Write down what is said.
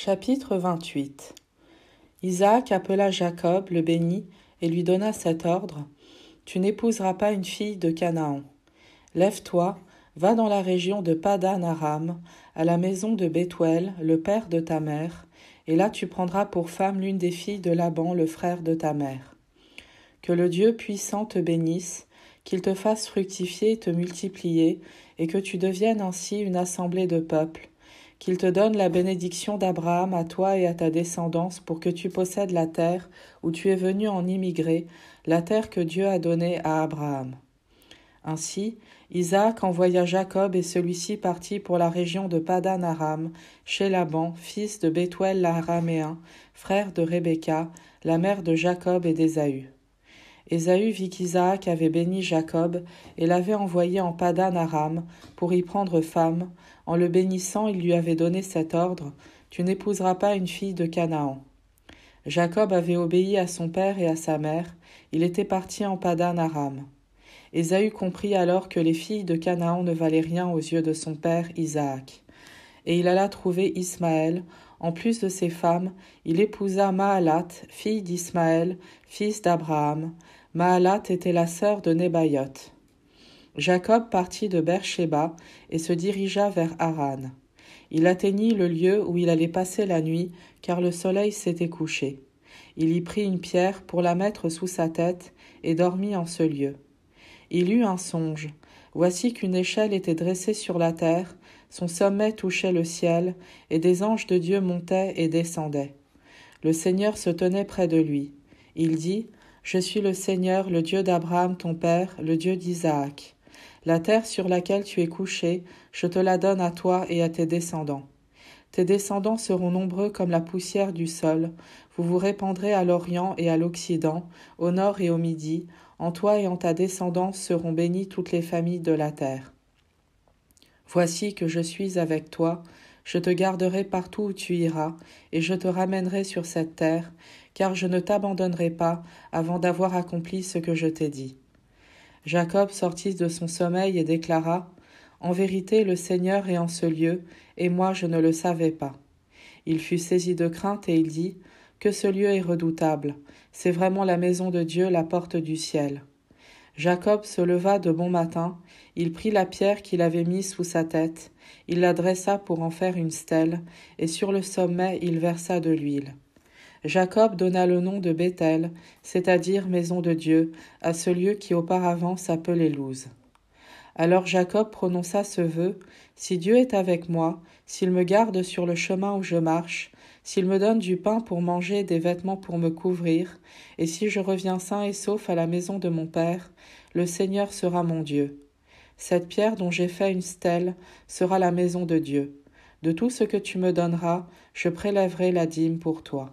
Chapitre 28. Isaac appela Jacob, le bénit, et lui donna cet ordre: Tu n'épouseras pas une fille de Canaan. Lève-toi, va dans la région de Padan-Aram, à la maison de Bethuel, le père de ta mère, et là tu prendras pour femme l'une des filles de Laban, le frère de ta mère. Que le Dieu puissant te bénisse, qu'il te fasse fructifier et te multiplier, et que tu deviennes ainsi une assemblée de peuples, qu'il te donne la bénédiction d'Abraham à toi et à ta descendance pour que tu possèdes la terre où tu es venu en immigrer, la terre que Dieu a donnée à Abraham. Ainsi, Isaac envoya Jacob et celui-ci partit pour la région de Padan-Aram, chez Laban, fils de Bethuel l'Araméen, frère de Rebecca, la mère de Jacob et d'Ésaü. Ésaü vit qu'Isaac avait béni Jacob et l'avait envoyé en Padan-Aram pour y prendre femme. En le bénissant, il lui avait donné cet ordre: Tu n'épouseras pas une fille de Canaan. Jacob avait obéi à son père et à sa mère. Il était parti en Padan-Aram. Ésaü comprit alors que les filles de Canaan ne valaient rien aux yeux de son père Isaac. Et il alla trouver Ismaël. En plus de ses femmes, il épousa Mahalat, fille d'Ismaël, fils d'Abraham. Mahalat était la sœur de Nebaïoth. Jacob partit de Beer-Shéba et se dirigea vers Haran. Il atteignit le lieu où il allait passer la nuit, car le soleil s'était couché. Il y prit une pierre pour la mettre sous sa tête et dormit en ce lieu. Il eut un songe. Voici qu'une échelle était dressée sur la terre, son sommet touchait le ciel, et des anges de Dieu montaient et descendaient. Le Seigneur se tenait près de lui. Il dit: Je suis le Seigneur, le Dieu d'Abraham ton père, le Dieu d'Isaac. La terre sur laquelle tu es couché, je te la donne à toi et à tes descendants. Tes descendants seront nombreux comme la poussière du sol. Vous vous répandrez à l'Orient et à l'Occident, au nord et au midi. En toi et en ta descendance seront bénies toutes les familles de la terre. Voici que je suis avec toi, je te garderai partout où tu iras, et je te ramènerai sur cette terre, car je ne t'abandonnerai pas avant d'avoir accompli ce que je t'ai dit. Jacob sortit de son sommeil et déclara: En vérité, le Seigneur est en ce lieu, et moi je ne le savais pas. Il fut saisi de crainte et il dit: Que ce lieu est redoutable, c'est vraiment la maison de Dieu, la porte du ciel. Jacob se leva de bon matin, il prit la pierre qu'il avait mise sous sa tête, il la dressa pour en faire une stèle, et sur le sommet il versa de l'huile. Jacob donna le nom de Béthel, c'est-à-dire maison de Dieu, à ce lieu qui auparavant s'appelait Luz. Alors Jacob prononça ce vœu: Si Dieu est avec moi, s'il me garde sur le chemin où je marche, s'il me donne du pain pour manger et des vêtements pour me couvrir, et si je reviens sain et sauf à la maison de mon père, le Seigneur sera mon Dieu. Cette pierre dont j'ai fait une stèle sera la maison de Dieu. De tout ce que tu me donneras, je prélèverai la dîme pour toi.